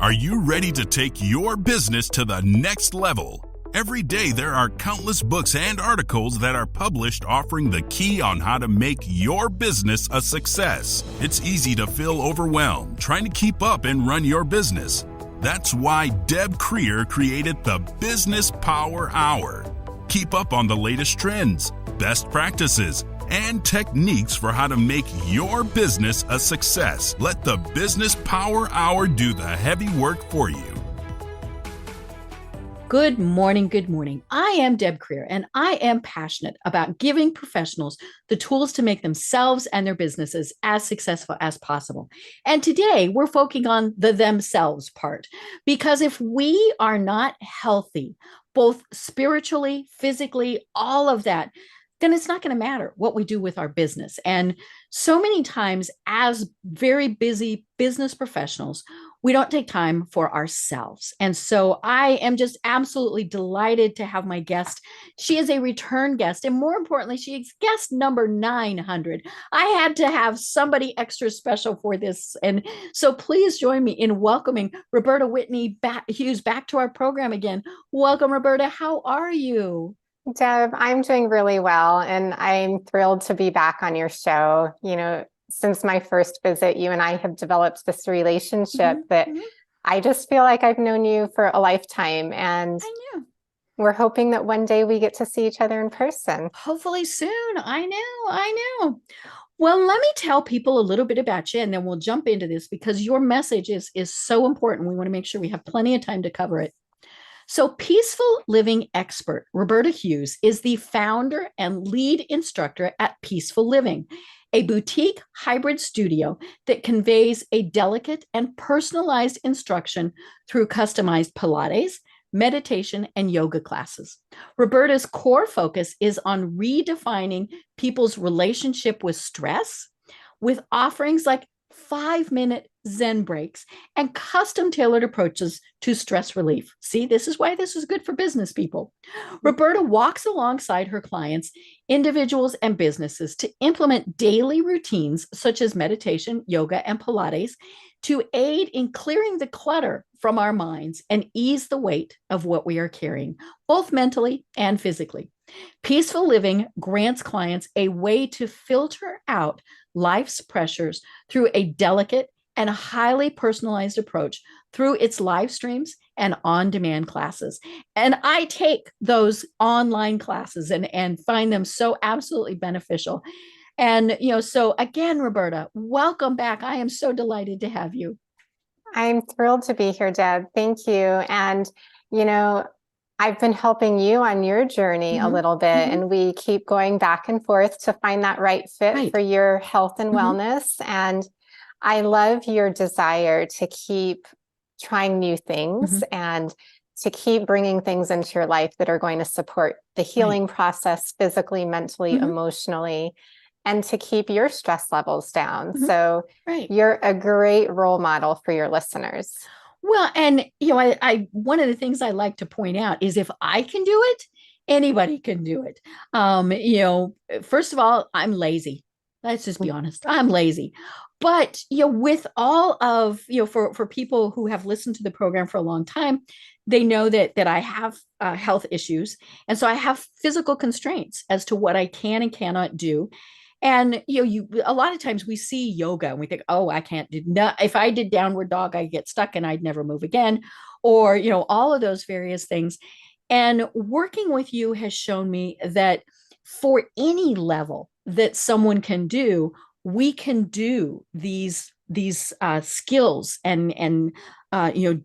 Are you ready to take your business to the next level? Every day there are countless books and articles that are published offering the key on how to make your business a success. It's easy to feel overwhelmed trying to keep up and run your business. That's why Deb Creer created the Business Power Hour. Keep up on the latest trends, best practices, and techniques for how to make your business a success. Let the Business Power Hour do the heavy work for you. Good morning. Good morning. I am Deb Creer, and I am passionate about giving professionals the tools to make themselves and their businesses as successful as possible. And today we're focusing on the themselves part, because if we are not healthy, both spiritually, physically, all of that, then it's not going to matter what we do with our business. And so many times as very busy business professionals, we don't take time for ourselves. And so I am just absolutely delighted to have my guest. She is a return guest. And more importantly, she is guest number 900. I had to have somebody extra special for this. And so please join me in welcoming Roberta Hughes back to our program again. Welcome, Roberta. How are you? Deb, I'm doing really well, and I'm thrilled to be back on your show. You know, since my first visit, you and I have developed this relationship that I just feel like I've known you for a lifetime. And I know. We're hoping that one day we get to see each other in person. Hopefully soon. I know. Well, let me tell people a little bit about you, and then we'll jump into this because your message is so important. We want to make sure we have plenty of time to cover it. So PeaceFull Living expert Roberta Hughes is the founder and lead instructor at PeaceFull Living, a boutique hybrid studio that conveys a delicate and personalized instruction through customized pilates, meditation, and yoga classes. Roberta's core focus is on redefining people's relationship with stress with offerings like 5-minute Zen Breaks and custom tailored approaches to stress relief. See, this is why this is good for business people. Roberta walks alongside her clients, individuals, and businesses to implement daily routines such as meditation, yoga, and Pilates to aid in clearing the clutter from our minds and ease the weight of what we are carrying, both mentally and physically. PeaceFull Living grants clients a way to filter out life's pressures through a delicate and highly personalized approach through its live streams and on-demand classes. And I take those online classes and find them so absolutely beneficial. And, so again, Roberta, welcome back. I am so delighted to have you. I'm thrilled to be here, Deb. Thank you. And, I've been helping you on your journey a little bit, and we keep going back and forth to find that right fit for your health and wellness. And I love your desire to keep trying new things and to keep bringing things into your life that are going to support the healing process physically, mentally, emotionally, and to keep your stress levels down. So you're a great role model for your listeners. Well, and, I one of the things I like to point out is if I can do it, anybody can do it. First of all, I'm lazy. Let's just be honest. I'm lazy. But, with all of, for people who have listened to the program for a long time, they know that I have health issues. And so I have physical constraints as to what I can and cannot do. And, a lot of times we see yoga and we think, oh, I can't do not. If I did downward dog, I'd get stuck and I'd never move again. Or, all of those various things. And working with you has shown me that for any level that someone can do, we can do these skills and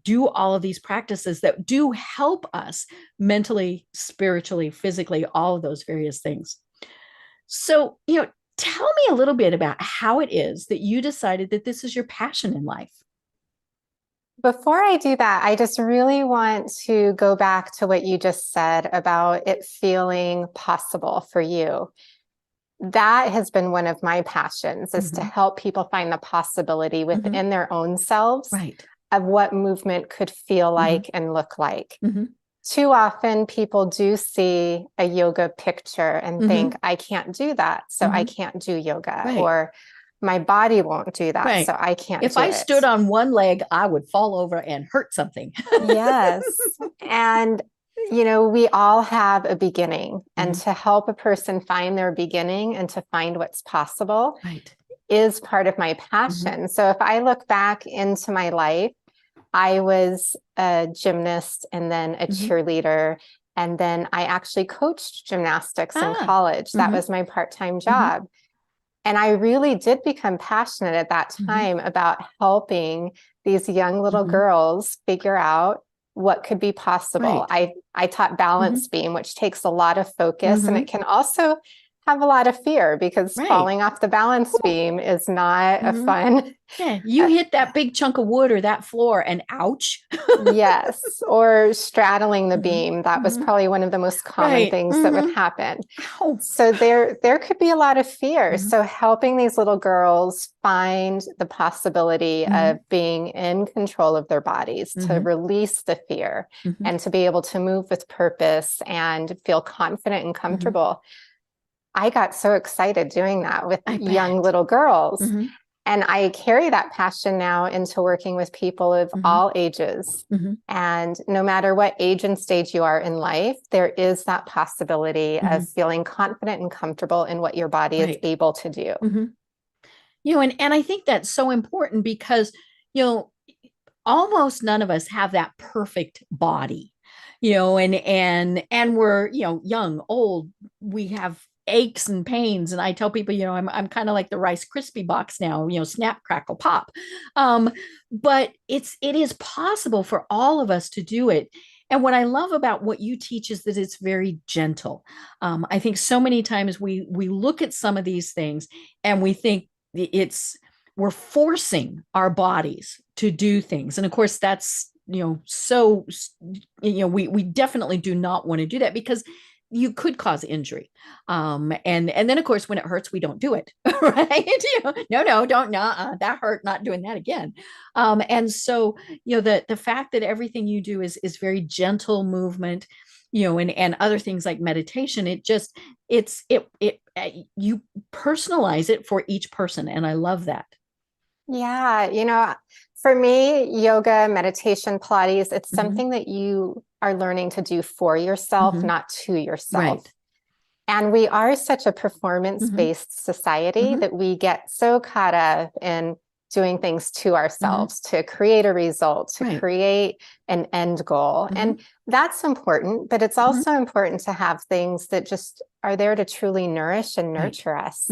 do all of these practices that do help us mentally, spiritually, physically, all of those various things. So, tell me a little bit about how it is that you decided that this is your passion in life. Before I do that, I just really want to go back to what you just said about it feeling possible for you. That has been one of my passions, is to help people find the possibility within their own selves of what movement could feel like and look like. Too often people do see a yoga picture and think, I can't do that, so I can't do yoga. Or my body won't do that. Right. So I can't If do I it. stood on one leg, I would fall over and hurt something. Yes. And, we all have a beginning, and to help a person find their beginning and to find what's possible Right. is part of my passion. So if I look back into my life, I was a gymnast and then a cheerleader. And then I actually coached gymnastics in college. That was my part-time job. And I really did become passionate at that time about helping these young little girls figure out what could be possible. Right. I taught balance beam, which takes a lot of focus, and it can also have a lot of fear, because falling off the balance beam is not a fun. Yeah, you hit that big chunk of wood or that floor and ouch. Yes, or straddling the beam. That was probably one of the most common things that would happen. Ow. So there could be a lot of fear. So helping these little girls find the possibility of being in control of their bodies, to release the fear and to be able to move with purpose and feel confident and comfortable. I got so excited doing that with young little girls. And I carry that passion now into working with people of all ages. And no matter what age and stage you are in life, there is that possibility of feeling confident and comfortable in what your body is able to do. And I think that's so important because, almost none of us have that perfect body, and we're, young, old, we have aches and pains. And I tell people, I'm kind of like the Rice Krispie box now, snap, crackle, pop. But it is possible for all of us to do it. And what I love about what you teach is that it's very gentle. I think so many times we look at some of these things and we think we're forcing our bodies to do things. And of course, that's, so, we definitely do not want to do that, because you could cause injury. And then of course, when it hurts, we don't do it. Right. No, don't, that hurt, not doing that again. And so, the fact that everything you do is very gentle movement, and other things like meditation, you personalize it for each person. And I love that. Yeah. For me, yoga, meditation, Pilates, it's something that you are learning to do for yourself, not to yourself. Right. And we are such a performance-based society that we get so caught up in doing things to ourselves to create a result, to create an end goal. And that's important, but it's also important to have things that just are there to truly nourish and nurture us,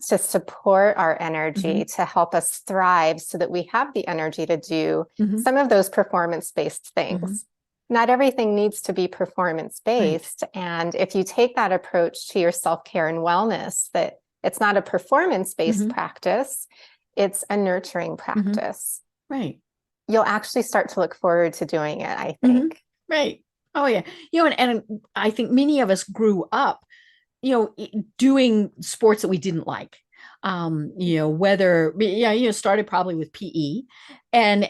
to support our energy, to help us thrive so that we have the energy to do some of those performance-based things. Not everything needs to be performance-based. And if you take that approach to your self-care and wellness, that it's not a performance-based practice, it's a nurturing practice. Right. You'll actually start to look forward to doing it, I think. Right. Oh, yeah. And I think many of us grew up, doing sports that we didn't like. Whether, started probably with PE, and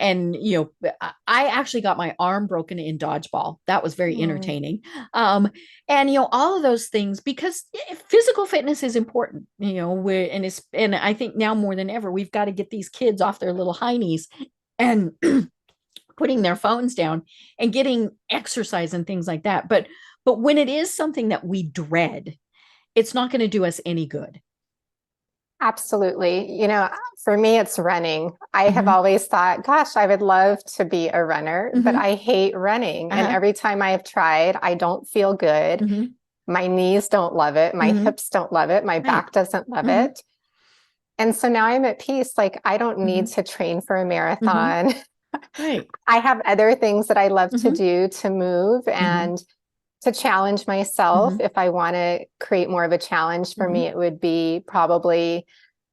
I actually got my arm broken in dodgeball. That was very entertaining. And all of those things, because physical fitness is important, and I think now more than ever, we've got to get these kids off their little heinies and putting their phones down and getting exercise and things like that. But when it is something that we dread, it's not going to do us any good. Absolutely. For me, it's running. I have always thought, gosh, I would love to be a runner, but I hate running. And every time I have tried, I don't feel good. My knees don't love it. My hips don't love it. My back doesn't love it. And so now I'm at peace. Like, I don't need to train for a marathon. Right. I have other things that I love to do to move and to challenge myself. If I want to create more of a challenge for me, it would be probably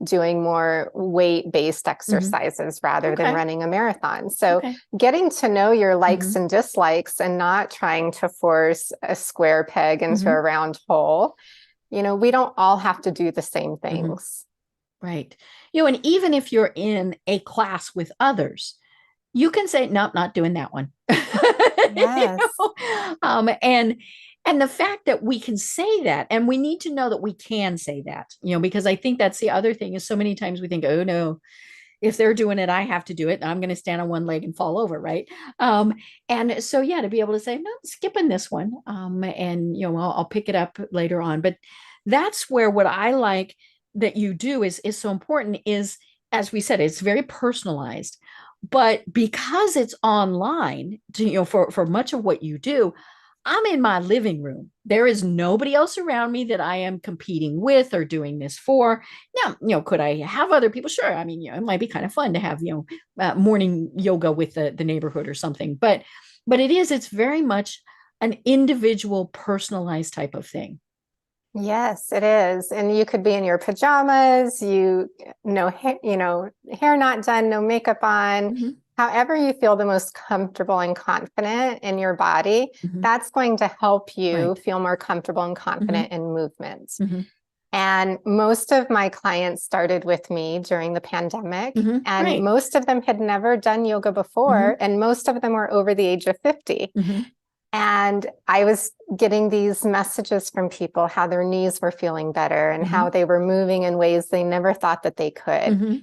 doing more weight-based exercises rather than running a marathon. So getting to know your likes and dislikes and not trying to force a square peg into a round hole. We don't all have to do the same things. Right. And even if you're in a class with others, you can say, nope, not doing that one. Yes. And the fact that we can say that, and we need to know that we can say that, because I think that's the other thing is so many times we think, oh no, if they're doing it, I have to do it. I'm going to stand on one leg and fall over. Right. And so, yeah, to be able to say, no, I'm skipping this one. And, I'll pick it up later on. But that's where what I like that you do is so important is, as we said, it's very personalized. But because it's online, for much of what you do, I'm in my living room. There is nobody else around me that I am competing with or doing this for. Now, could I have other people? Sure. I mean, it might be kind of fun to have, morning yoga with the neighborhood or something. But it's very much an individual, personalized type of thing. Yes, it is. And you could be in your pajamas, hair not done, no makeup on. Mm-hmm. However you feel the most comfortable and confident in your body, Mm-hmm. that's going to help you Right. feel more comfortable and confident Mm-hmm. in movement. Mm-hmm. And most of my clients started with me during the pandemic, Mm-hmm. and Right. most of them had never done yoga before, and most of them were over the age of 50. Mm-hmm. And I was getting these messages from people how their knees were feeling better and how they were moving in ways they never thought that they could. Mm-hmm.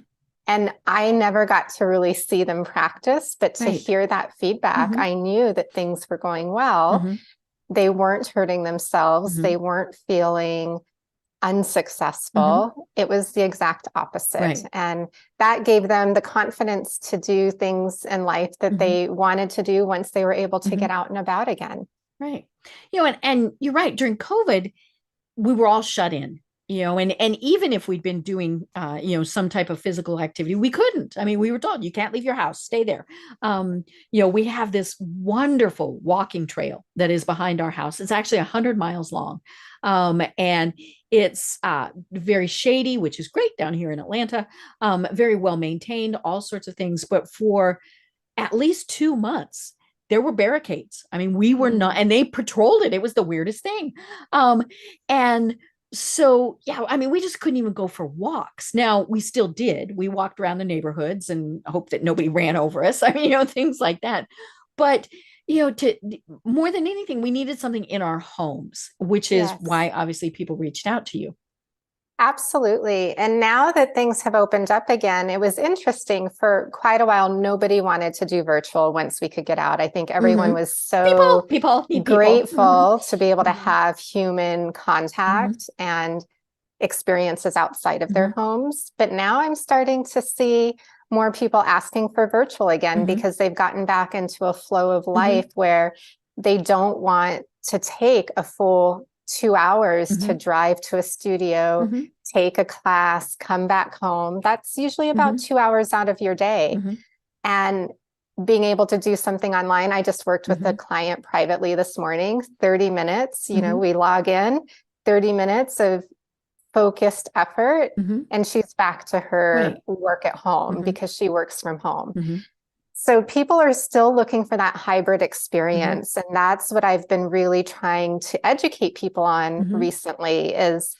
And I never got to really see them practice, but to Right. hear that feedback, I knew that things were going well. Mm-hmm. They weren't hurting themselves. Mm-hmm. They weren't feeling unsuccessful. It was the exact opposite. Right. And that gave them the confidence to do things in life that they wanted to do once they were able to get out and about again. Right. And you're right. During COVID, we were all shut in, and even if we'd been doing, some type of physical activity, we couldn't. I mean, we were told you can't leave your house, stay there. We have this wonderful walking trail that is behind our house. It's actually 100 miles long. And it's very shady, which is great down here in Atlanta, very well maintained, all sorts of things. But for at least 2 months, there were barricades. I mean, we were not, and they patrolled it. It was the weirdest thing. And so, yeah, I mean, we just couldn't even go for walks. Now, we still did. We walked around the neighborhoods and hoped that nobody ran over us. I mean, things like that. But, to more than anything, we needed something in our homes, which is why obviously people reached out to you. Absolutely. And now that things have opened up again, it was interesting for quite a while. Nobody wanted to do virtual once we could get out. I think everyone was so people grateful to be able to have human contact and experiences outside of their homes. But now I'm starting to see more people asking for virtual again because they've gotten back into a flow of life where they don't want to take a full 2 hours to drive to a studio, take a class, come back home. That's usually about 2 hours out of your day. And being able to do something online. I just worked with a client privately this morning, 30 minutes, we log in, 30 minutes of focused effort, and she's back to her work at home because she works from home. So people are still looking for that hybrid experience. And that's what I've been really trying to educate people on recently is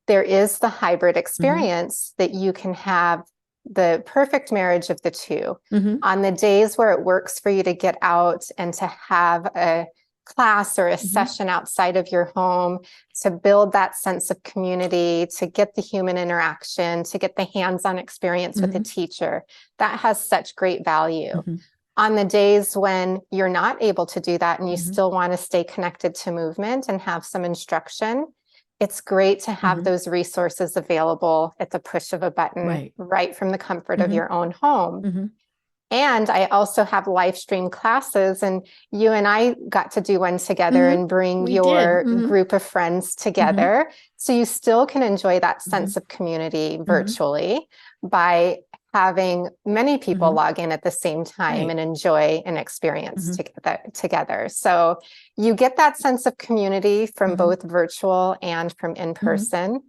there is the hybrid experience that you can have the perfect marriage of the two. On the days where it works for you to get out and to have a class or a session outside of your home, to build that sense of community, to get the human interaction, to get the hands-on experience with a teacher, that has such great value. On the days when you're not able to do that and you still want to stay connected to movement and have some instruction, it's great to have those resources available at the push of a button, right from the comfort of your own home. And I also have live stream classes, and you and I got to do one together and bring your group of friends together. So you still can enjoy that sense of community virtually by having many people log in at the same time and enjoy an experience together. So you get that sense of community from both virtual and from in person.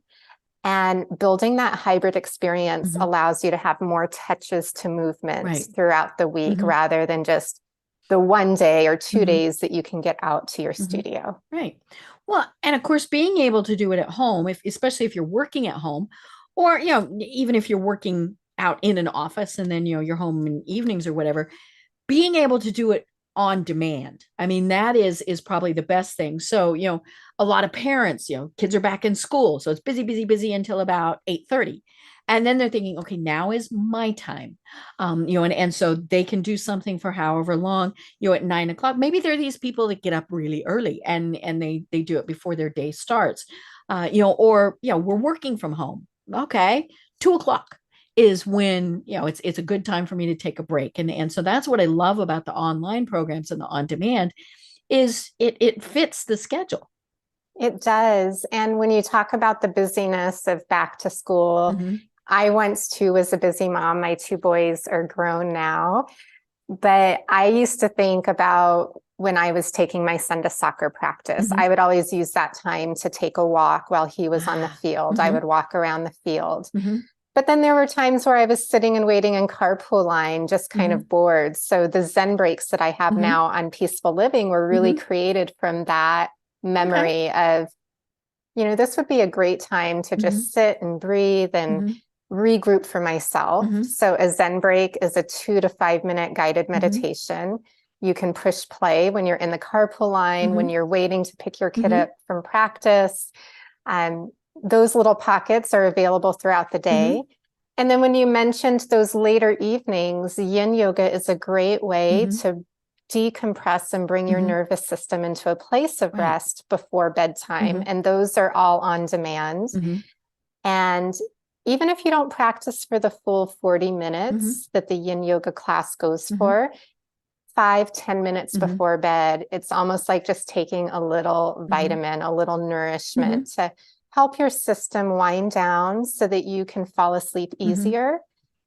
And building that hybrid experience allows you to have more touches to movement throughout the week rather than just the one day or 2 days that you can get out to your studio. Right. Well, and of course, being able to do it at home, especially if you're working at home, or, even if you're working out in an office and then, you're home in evenings or whatever, being able to do it on demand. I mean, that is probably the best thing. So, a lot of parents, kids are back in school. So it's busy, busy, busy until about 8:30. And then they're thinking, okay, now is my time. And so they can do something for however long, at 9 o'clock. Maybe there are these people that get up really early and they do it before their day starts. Or we're working from home. Okay, 2 o'clock is when it's a good time for me to take a break. And so that's what I love about the online programs and the on demand is it fits the schedule. It does. And when you talk about the busyness of back to school, I once too was a busy mom. My two boys are grown now, but I used to think about when I was taking my son to soccer practice, I would always use that time to take a walk while he was on the field. I would walk around the field. But then there were times where I was sitting and waiting in carpool line, just kind of bored. So the Zen Breaks that I have now on PeaceFull Living were really created from that memory of, this would be a great time to just sit and breathe and regroup for myself. So a Zen Break is a 2 to 5 minute guided meditation. You can push play when you're in the carpool line, when you're waiting to pick your kid up from practice. Those little pockets are available throughout the day. And then when you mentioned those later evenings, yin yoga is a great way to decompress and bring your nervous system into a place of rest before bedtime. And those are all on demand. And even if you don't practice for the full 40 minutes that the yin yoga class goes for, 5-10 minutes before bed, it's almost like just taking a little vitamin, a little nourishment to help your system wind down so that you can fall asleep easier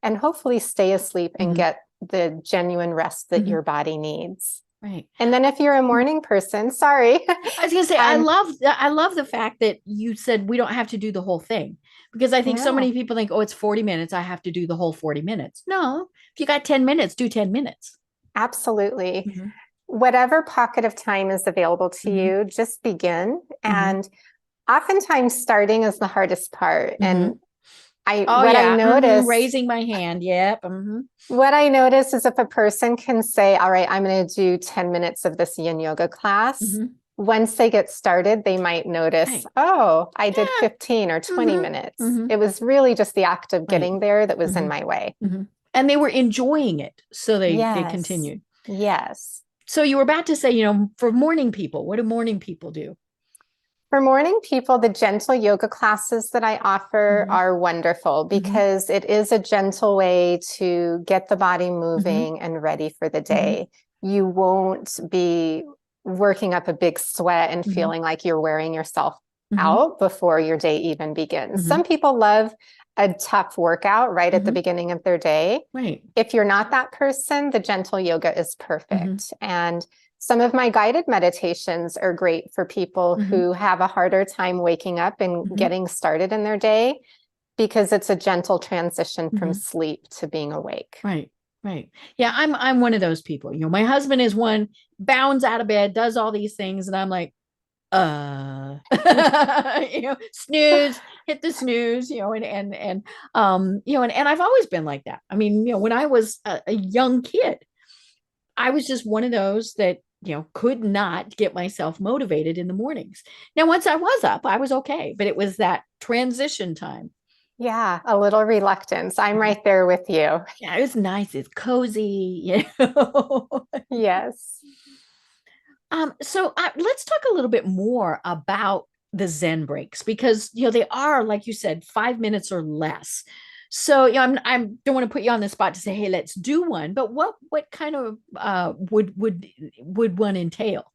and hopefully stay asleep and get the genuine rest that your body needs. Right. And then if you're a morning person, sorry. I was going to say, I love the fact that you said we don't have to do the whole thing, because I think so many people think, oh, it's 40 minutes. I have to do the whole 40 minutes. No, if you got 10 minutes, do 10 minutes. Absolutely. Whatever pocket of time is available to you, just begin. And oftentimes starting is the hardest part. And I notice raising my hand. Yep. What I notice is if a person can say, all right, I'm going to do 10 minutes of this yin yoga class. Once they get started, they might notice, oh, I did 15 or 20 minutes. It was really just the act of getting there that was in my way. And they were enjoying it. So they continued. Yes. So you were about to say, for morning people, what do morning people do? For morning people, the gentle yoga classes that I offer are wonderful because it is a gentle way to get the body moving and ready for the day. You won't be working up a big sweat and feeling like you're wearing yourself out before your day even begins. Some people love a tough workout right at the beginning of their day. Right. If you're not that person, the gentle yoga is perfect. And some of my guided meditations are great for people who have a harder time waking up and getting started in their day, because it's a gentle transition from sleep to being awake. Right. Right. Yeah, I'm one of those people. My husband is one, bounds out of bed, does all these things, and I'm like, snooze, hit the snooze, and I've always been like that. I mean, when I was a young kid, I was just one of those that, could not get myself motivated in the mornings. Now, once I was up, I was okay, but it was that transition time. Yeah, a little reluctance. I'm right there with you. Yeah, it was nice. It's cozy, Yes. So let's talk a little bit more about the Zen Breaks, because, they are, like you said, 5 minutes or less. So, I don't want to put you on the spot to say, hey, let's do one, but what kind of would one entail?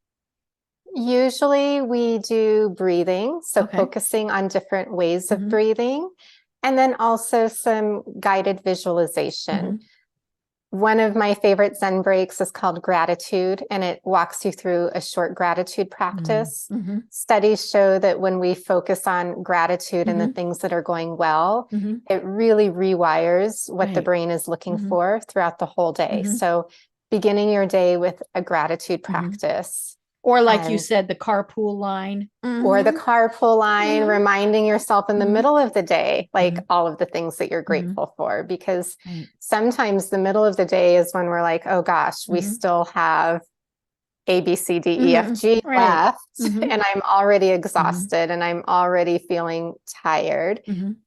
Usually we do breathing, so focusing on different ways of breathing, and then also some guided visualization. One of my favorite Zen breaks is called gratitude, and it walks you through a short gratitude practice. Studies show that when we focus on gratitude and the things that are going well, it really rewires what the brain is looking for throughout the whole day. So beginning your day with a gratitude practice. Or like you said, the carpool line. Or the carpool line, reminding yourself in the middle of the day, like all of the things that you're grateful for, because sometimes the middle of the day is when we're like, oh gosh, we still have A, B, C, D, E, F, G Right. left, and I'm already exhausted and I'm already feeling tired.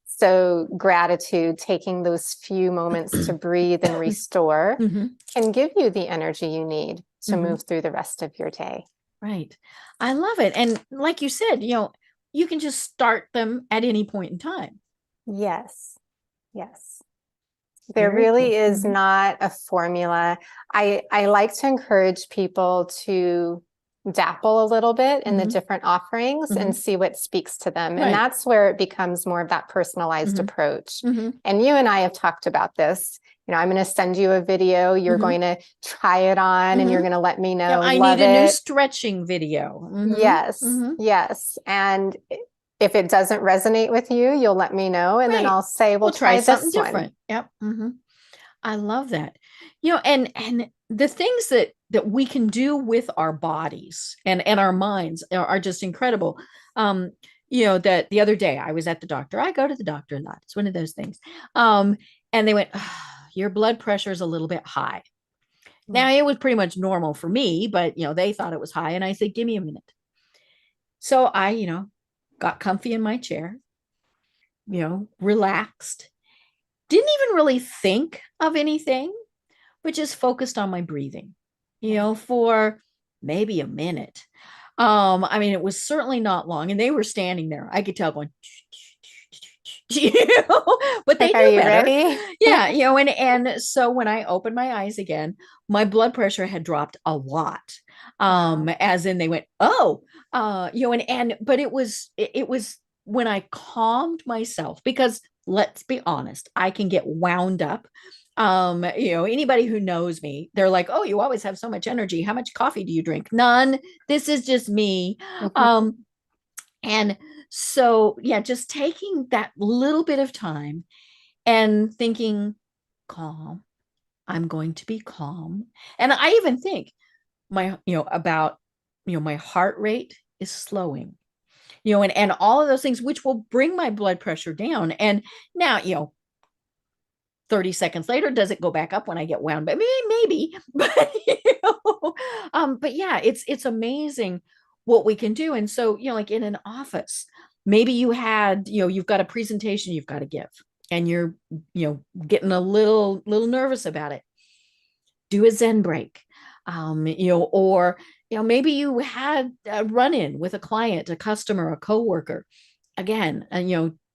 So gratitude, taking those few moments to breathe and restore can give you the energy you need to move through the rest of your day. Right. I love it. And like you said, you can just start them at any point in time. Yes. Yes. There Very really cool. is not a formula. I like to encourage people to dapple a little bit in the different offerings and see what speaks to them. And that's where it becomes more of that personalized approach. And you and I have talked about this. I'm going to send you a video. You're going to try it on and you're going to let me know. I need a new stretching video. Yes. Yes. And if it doesn't resonate with you, you'll let me know. And then I'll say, we'll try something this different. one. Yep. I love that. And the things that we can do with our bodies and our minds are just incredible. That the other day I was at the doctor. I go to the doctor a lot. It's one of those things. And they went, your blood pressure is a little bit high. Now it was pretty much normal for me, but they thought it was high. And I said, give me a minute. So I, got comfy in my chair, relaxed, didn't even really think of anything, but just focused on my breathing, for maybe a minute. It was certainly not long, and they were standing there. I could tell going, but they knew better. Ready? Yeah, and so when I opened my eyes again, my blood pressure had dropped a lot. As in they went, but it was when I calmed myself, because let's be honest, I can get wound up. Anybody who knows me, they're like, oh, you always have so much energy. How much coffee do you drink? None. This is just me. And so, just taking that little bit of time and thinking, calm, I'm going to be calm. And I even think my heart rate is slowing, and all of those things, which will bring my blood pressure down. And now, 30 seconds later, does it go back up when I get wound? But maybe, but it's amazing what we can do. And so, like in an office, maybe you've got a presentation you've got to give, and you're, getting a little nervous about it. Do a Zen break, or maybe you had a run-in with a client, a customer, a coworker. Again,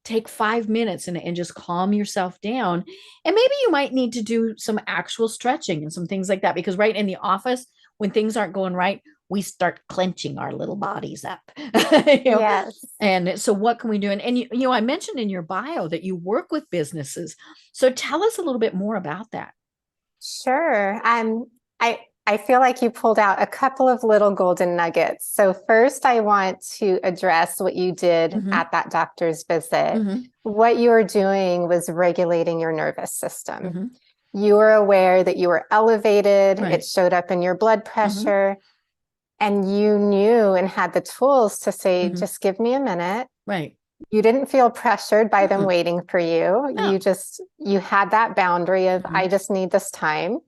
take 5 minutes and just calm yourself down. And maybe you might need to do some actual stretching and some things like that, because right in the office, when things aren't going right, we start clenching our little bodies up. Yes. And so what can we do? And I mentioned in your bio that you work with businesses. So tell us a little bit more about that. Sure. I feel like you pulled out a couple of little golden nuggets. So first, I want to address what you did at that doctor's visit. What you were doing was regulating your nervous system. You were aware that you were elevated. It showed up in your blood pressure. And you knew and had the tools to say, just give me a minute. Right. You didn't feel pressured by them waiting for you. No. You had that boundary of, I just need this time.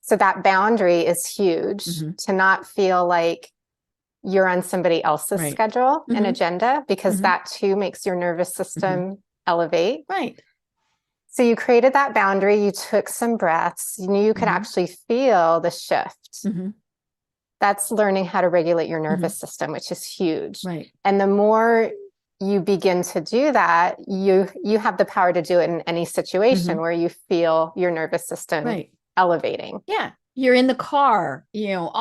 So that boundary is huge, to not feel like you're on somebody else's schedule and agenda, because that too makes your nervous system elevate. Right. So you created that boundary. You took some breaths. You knew you could actually feel the shift. That's learning how to regulate your nervous system, which is huge. Right. And the more you begin to do that, you have the power to do it in any situation where you feel your nervous system elevating. Yeah. You're in the car, you're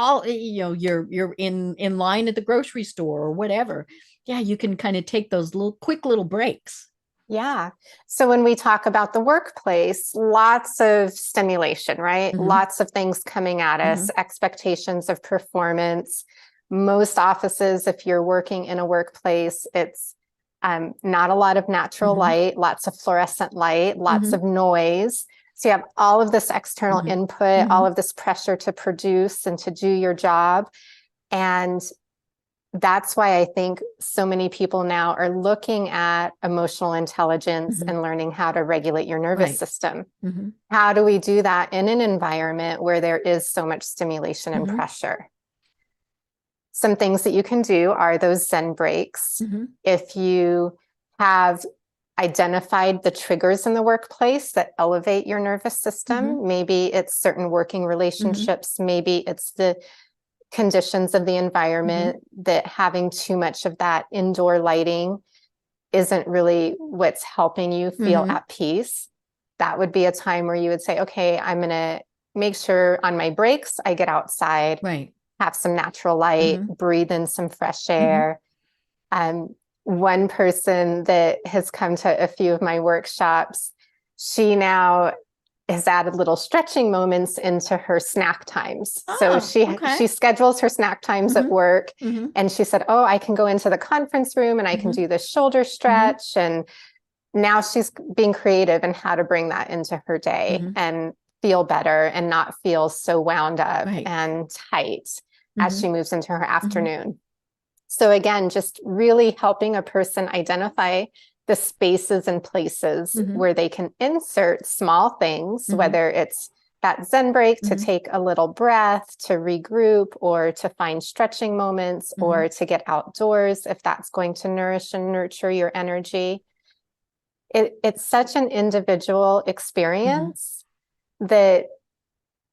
in line at the grocery store or whatever. Yeah. You can kind of take those quick little breaks. Yeah. So when we talk about the workplace, lots of stimulation, right? Lots of things coming at us, expectations of performance. Most offices, if you're working in a workplace, it's not a lot of natural light, lots of fluorescent light, lots of noise. So you have all of this external input, all of this pressure to produce and to do your job. And that's why I think so many people now are looking at emotional intelligence and learning how to regulate your nervous system. How do we do that in an environment where there is so much stimulation and pressure? some things that you can do are those Zen breaks. Mm-hmm. If you have identified the triggers in the workplace that elevate your nervous system, Mm-hmm. maybe it's certain working relationships, maybe it's the conditions of the environment, that having too much of that indoor lighting isn't really what's helping you feel at peace. That would be a time where you would say, okay, I'm going to make sure on my breaks, I get outside, Right. have some natural light, breathe in some fresh air. One person that has come to a few of my workshops, she now has added little stretching moments into her snack times. So she schedules her snack times at work, and she said, oh, I can go into the conference room and I can do the shoulder stretch. And now she's being creative in how to bring that into her day and feel better and not feel so wound up and tight as she moves into her afternoon. So again, just really helping a person identify the spaces and places where they can insert small things, whether it's that Zen break to take a little breath, to regroup, or to find stretching moments, or to get outdoors if that's going to nourish and nurture your energy. It's such an individual experience that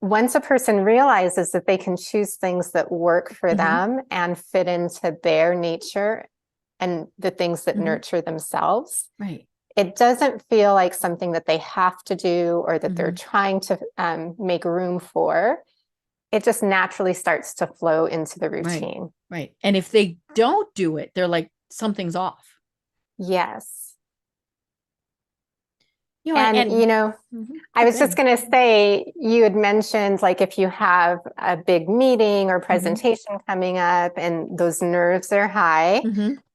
once a person realizes that they can choose things that work for them and fit into their nature and the things that nurture themselves, it doesn't feel like something that they have to do or that they're trying to make room for. It just naturally starts to flow into the routine. Right. And if they don't do it, they're like, something's off. Yes. You know, and I was just going to say, you had mentioned like if you have a big meeting or presentation coming up and those nerves are high,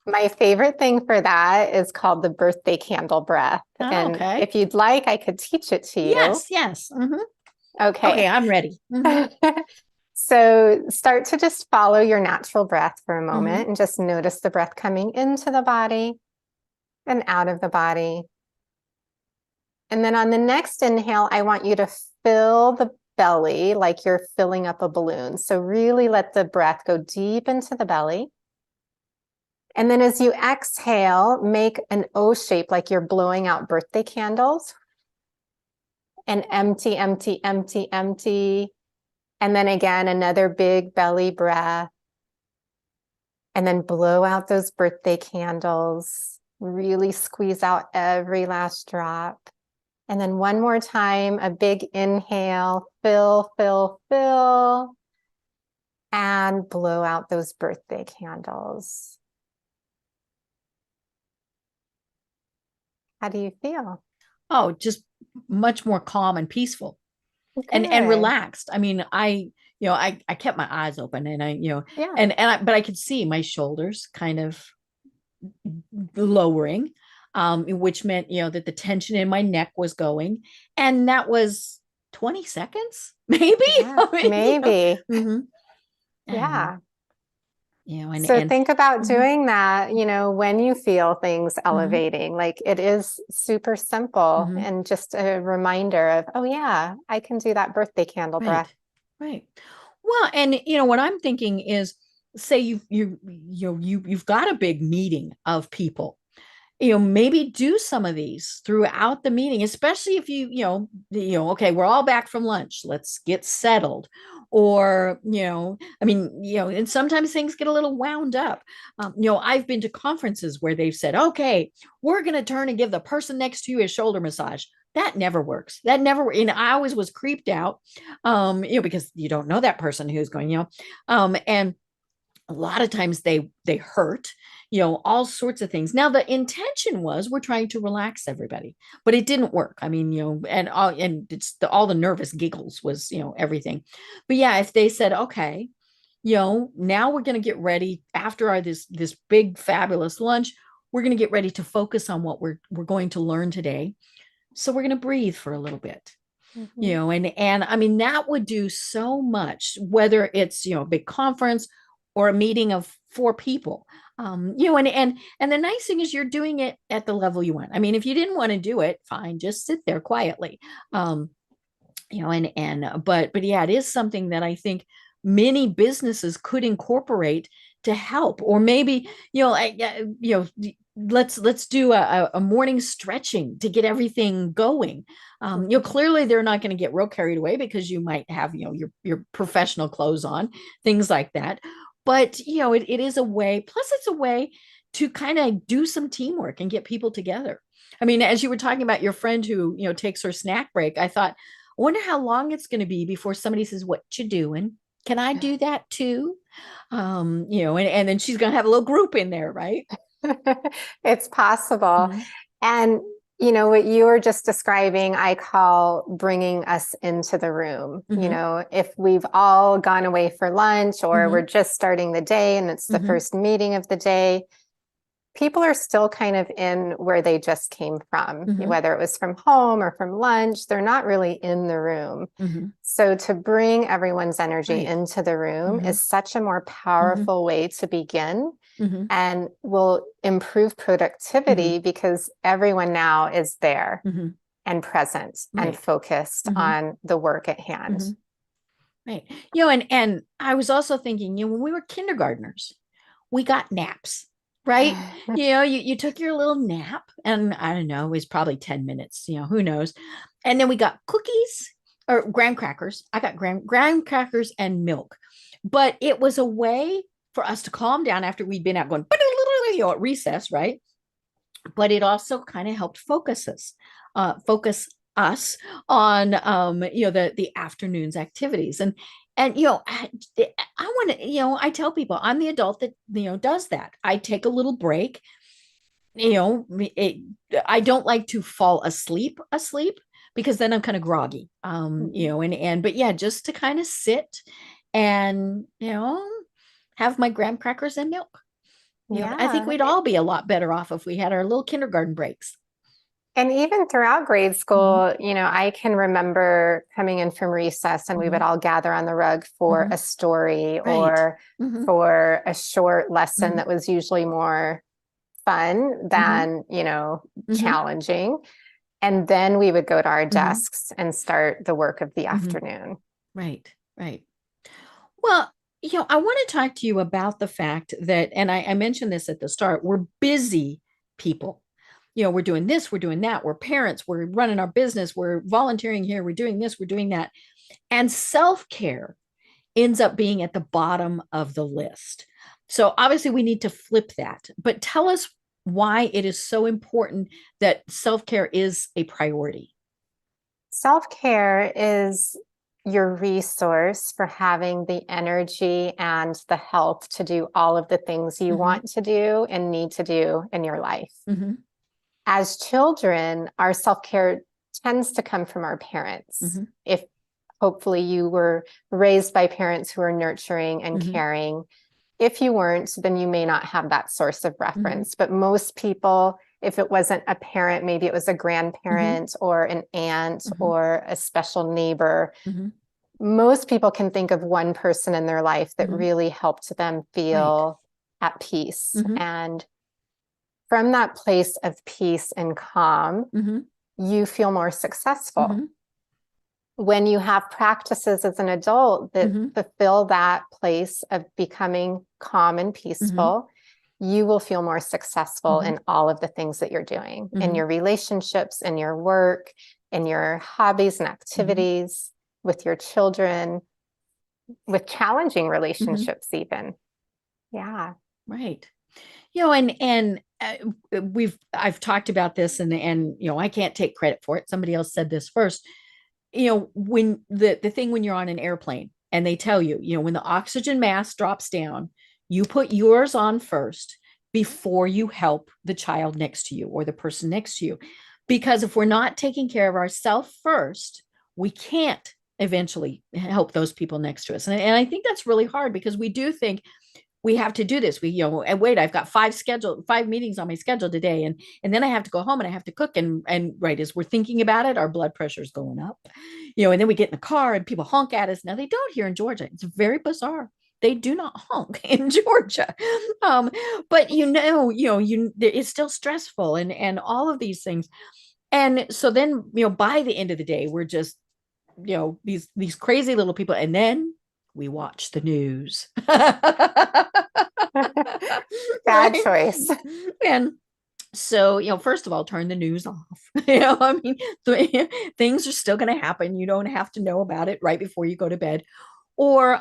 my favorite thing for that is called the birthday candle breath. And if you'd like, I could teach it to you. Yes. Okay, I'm ready. So start to just follow your natural breath for a moment and just notice the breath coming into the body and out of the body. And then on the next inhale, I want you to fill the belly like you're filling up a balloon. So really let the breath go deep into the belly. And then as you exhale, make an O shape like you're blowing out birthday candles. And empty, empty, empty, empty. And then again, another big belly breath. And then blow out those birthday candles. Really squeeze out every last drop. And then one more time, a big inhale, fill, fill, fill, and blow out those birthday candles. How do you feel? Oh, just much more calm and peaceful and relaxed. I mean, I kept my eyes open and but I could see my shoulders kind of lowering. Which meant, that the tension in my neck was going. And that was 20 seconds, maybe. Yeah, maybe. Yeah. So think about doing that, when you feel things elevating, like it is super simple and just a reminder of, oh yeah, I can do that birthday candle breath. Right. Well, and what I'm thinking is, say you've got a big meeting of people. Maybe do some of these throughout the meeting, especially if okay, we're all back from lunch. Let's get settled. Or, and sometimes things get a little wound up. I've been to conferences where they've said, okay, we're going to turn and give the person next to you a shoulder massage. That never works. And I always was creeped out, because you don't know that person who's going, and a lot of times they hurt, all sorts of things. Now, the intention was we're trying to relax everybody, but it didn't work. I mean, and it's all the nervous giggles was, everything. But yeah, if they said, okay, now we're going to get ready after this big, fabulous lunch, we're going to get ready to focus on what we're going to learn today. So we're going to breathe for a little bit. And I mean, that would do so much, whether it's, a big conference or a meeting of 4 people, and the nice thing is you're doing it at the level you want. I mean, if you didn't want to do it, fine, just sit there quietly. But yeah, it is something that I think many businesses could incorporate to help. Or maybe, let's do a morning stretching to get everything going. Clearly they're not going to get real carried away because you might have, your professional clothes on, things like that. But, it is a way, plus it's a way to kind of do some teamwork and get people together. I mean, as you were talking about your friend who, takes her snack break, I thought, I wonder how long it's going to be before somebody says, "What you doing? Can I do that too?" And then she's going to have a little group in there, right? It's possible. Mm-hmm. And, what you were just describing, I call bringing us into the room. Mm-hmm. If we've all gone away for lunch or Mm-hmm. we're just starting the day and it's the Mm-hmm. first meeting of the day, people are still kind of in where they just came from, Mm-hmm. whether it was from home or from lunch, they're not really in the room. Mm-hmm. So to bring everyone's energy Right. into the room Mm-hmm. is such a more powerful way to begin Mm-hmm. and will improve productivity because everyone now is there Mm-hmm. and present and Right. focused Mm-hmm. on the work at hand. Mm-hmm. Right. And I was also thinking, when we were kindergartners, we got naps, right? You took your little nap, and I don't know, it was probably 10 minutes, who knows. And then we got cookies or graham crackers. I got graham crackers and milk. But it was a way for us to calm down after we'd been out going, at recess, right? But it also kind of helped focus us on the afternoon's activities. And I want to, I tell people I'm the adult that does that. I take a little break. I don't like to fall asleep because then I'm kind of groggy. But yeah, just to kind of sit and have my graham crackers and milk. I think Yeah. we'd all be a lot better off if we had our little kindergarten breaks. And even throughout grade Mm-hmm. school, I can remember coming in from recess and we would all gather on the rug for a story or for a short lesson that was usually more fun than, challenging. And then we would go to our desks and start the work of the afternoon. Right, right. Well, I want to talk to you about the fact that, and I mentioned this at the start, we're busy people. We're doing this, we're doing that, we're parents, we're running our business, we're volunteering here, we're doing this, we're doing that. And self-care ends up being at the bottom of the list. So obviously we need to flip that. But tell us why it is so important that self-care is a priority. Self-care is your resource for having the energy and the health to do all of the things you want to do and need to do in your life. As children, our self-care tends to come from our parents. If hopefully you were raised by parents who are nurturing and caring. If you weren't, then you may not have that source of reference. But most people, if it wasn't a parent, maybe it was a grandparent or an aunt or a special neighbor. Most people can think of one person in their life that really helped them feel at peace. And from that place of peace and calm, you feel more successful. When you have practices as an adult that fulfill that place of becoming calm and peaceful, you will feel more successful in all of the things that you're doing, in your relationships, in your work, in your hobbies and activities, with your children, with challenging relationships even. Yeah. Right. I've talked about this and I can't take credit for it. Somebody else said this first. When the thing when you're on an airplane and they tell you, when the oxygen mask drops down, you put yours on first before you help the child next to you or the person next to you. Because if we're not taking care of ourselves first, we can't eventually help those people next to us. And I think that's really hard because we do think we have to do this. And wait, I've got 5 meetings on my schedule today. And then I have to go home and I have to cook. And right as we're thinking about it, our blood pressure is going up, and then we get in the car and people honk at us. Now they don't here in Georgia. It's very bizarre. They do not honk in Georgia. But it's still stressful and all of these things. And so then, by the end of the day, we're just, these crazy little people. And then We watch the news. Bad choice. And so, first of all, turn the news off. I mean, things are still going to happen. You don't have to know about it right before you go to bed. Or,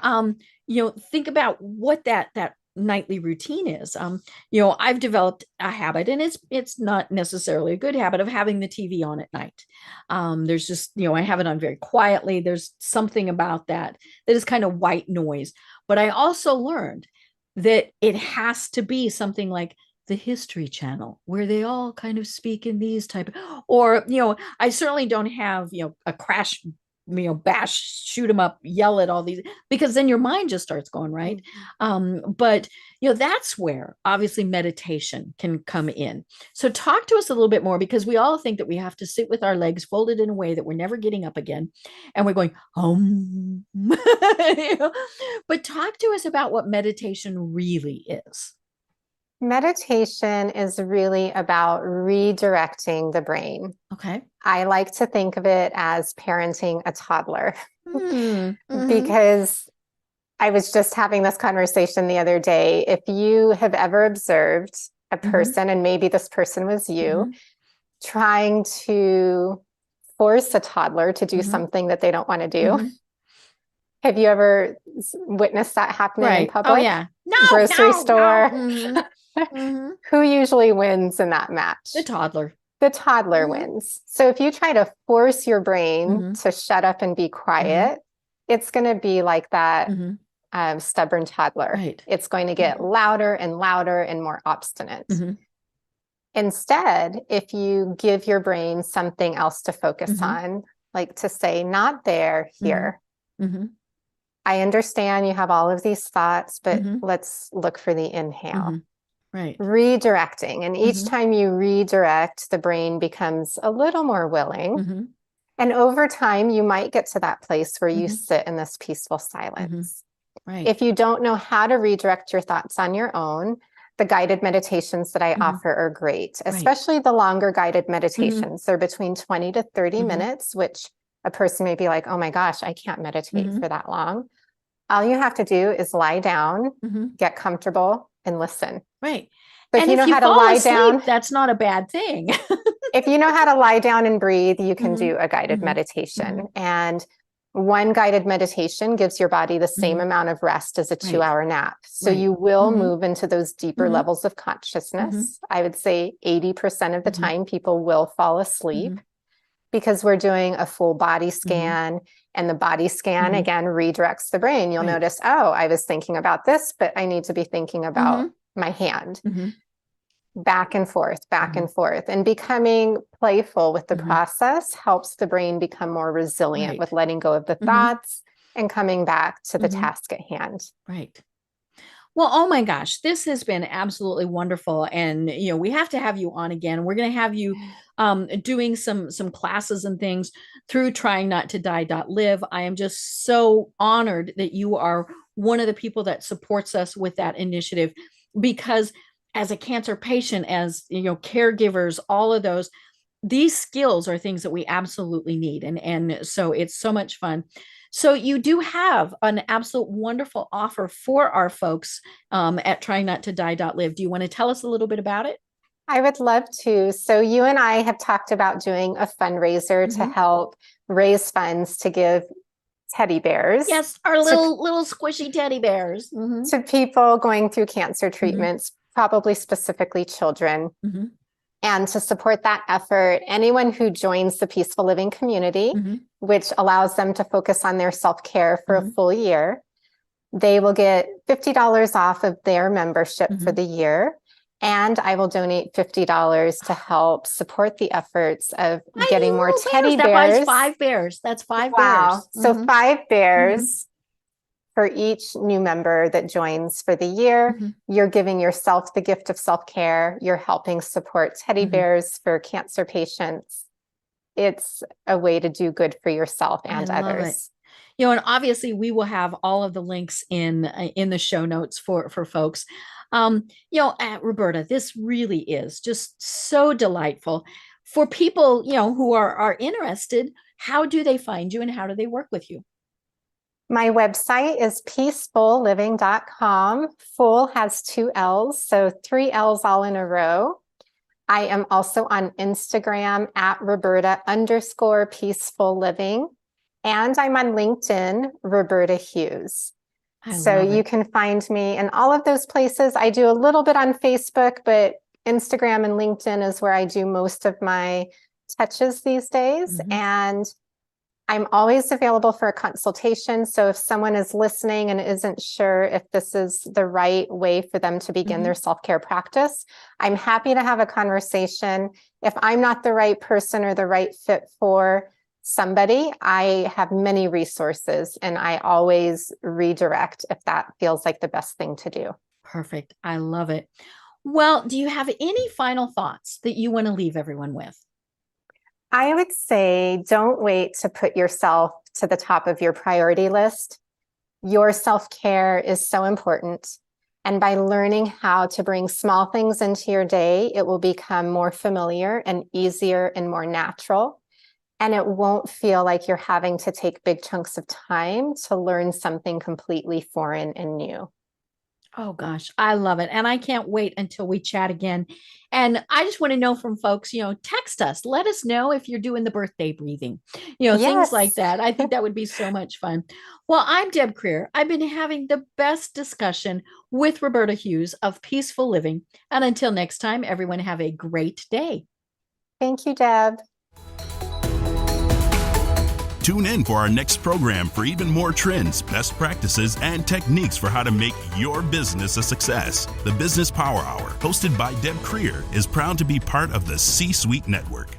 think about what that nightly routine is. I've developed a habit, and it's not necessarily a good habit, of having the TV on at night. There's just, I have it on very quietly. There's something about that is kind of white noise. But I also learned that it has to be something like the History Channel, where they all kind of speak in these type, or I certainly don't have a crash, bash, shoot them up, yell at all these, because then your mind just starts going, right? But that's where obviously meditation can come in. So talk to us a little bit more, because we all think that we have to sit with our legs folded in a way that we're never getting up again, and we're going but talk to us about what meditation really is. Meditation is really about redirecting the brain. Okay. I like to think of it as parenting a toddler Mm-hmm. because I was just having this conversation the other day. If you have ever observed a person, and maybe this person was you, trying to force a toddler to do something that they don't want to do. Have you ever witnessed that happening in public? Oh, yeah. No, grocery store. No. Who usually wins in that match? The toddler. The toddler wins. So if you try to force your brain to shut up and be quiet, it's going to be like that stubborn toddler. Right. It's going to get louder and louder and more obstinate. Instead, if you give your brain something else to focus on, like to say, not there, here. I understand you have all of these thoughts, but let's look for the inhale. Right. Redirecting. And each time you redirect, the brain becomes a little more willing. And over time, you might get to that place where you sit in this peaceful silence. Right. If you don't know how to redirect your thoughts on your own, the guided meditations that I offer are great, especially the longer guided meditations. They're between 20 to 30 minutes, which a person may be like, oh my gosh, I can't meditate for that long. All you have to do is lie down, get comfortable, and listen. Right. So and if you know how to fall lie asleep, down, that's not a bad thing. if you know how to lie down and breathe, you can do a guided meditation. And one guided meditation gives your body the same amount of rest as a 2-hour nap. So you will move into those deeper levels of consciousness. I would say 80% of the time people will fall asleep because we're doing a full body scan, and the body scan again redirects the brain. You'll notice, oh, I was thinking about this, but I need to be thinking about my hand. Back and forth, back and forth. And becoming playful with the process helps the brain become more resilient with letting go of the thoughts and coming back to the task at hand. Right. Well, oh my gosh, this has been absolutely wonderful. And, we have to have you on again. We're going to have you doing some classes and things through Trying Not to Die.live. I am just so honored that you are one of the people that supports us with that initiative, because as a cancer patient, as caregivers, all of those, these skills are things that we absolutely need. And so it's so much fun. So you do have an absolute wonderful offer for our folks at Trying Not to Die.live. Do you want to tell us a little bit about it? I would love to. So you and I have talked about doing a fundraiser to help raise funds to give teddy bears. Yes, our little squishy teddy bears. To people going through cancer treatments, probably specifically children. And to support that effort, anyone who joins the PeaceFull Living community, which allows them to focus on their self-care for a full year, they will get $50 off of their membership for the year. And I will donate $50 to help support the efforts of getting more teddy bears. That buys 5 bears. That's 5 bears. Wow. So 5 bears for each new member that joins for the year. You're giving yourself the gift of self-care. You're helping support teddy bears for cancer patients. It's a way to do good for yourself and others. And obviously we will have all of the links in the show notes for folks. Roberta, this really is just so delightful for people, who are interested. How do they find you and how do they work with you? My website is peacefulliving.com. Full has 2 L's, so 3 L's all in a row. I am also on Instagram at Roberta_peaceful living. And I'm on LinkedIn, Roberta Hughes. So you can find me in all of those places. I do a little bit on Facebook, but Instagram and LinkedIn is where I do most of my touches these days. And I'm always available for a consultation. So if someone is listening and isn't sure if this is the right way for them to begin their self-care practice, I'm happy to have a conversation. If I'm not the right person or the right fit for somebody, I have many resources and I always redirect if that feels like the best thing to do. Perfect. I love it. Well, do you have any final thoughts that you want to leave everyone with? I would say don't wait to put yourself to the top of your priority list. Your self-care is so important. And by learning how to bring small things into your day, it will become more familiar and easier and more natural. And it won't feel like you're having to take big chunks of time to learn something completely foreign and new. Oh gosh, I love it. And I can't wait until we chat again. And I just want to know from folks, text us, let us know if you're doing the birthday breathing, things like that. I think that would be so much fun. Well, I'm Deb Creer. I've been having the best discussion with Roberta Hughes of PeaceFull Living. And until next time, everyone have a great day. Thank you, Deb. Tune in for our next program for even more trends, best practices, and techniques for how to make your business a success. The Business Power Hour, hosted by Deb Creer, is proud to be part of the C-Suite Network.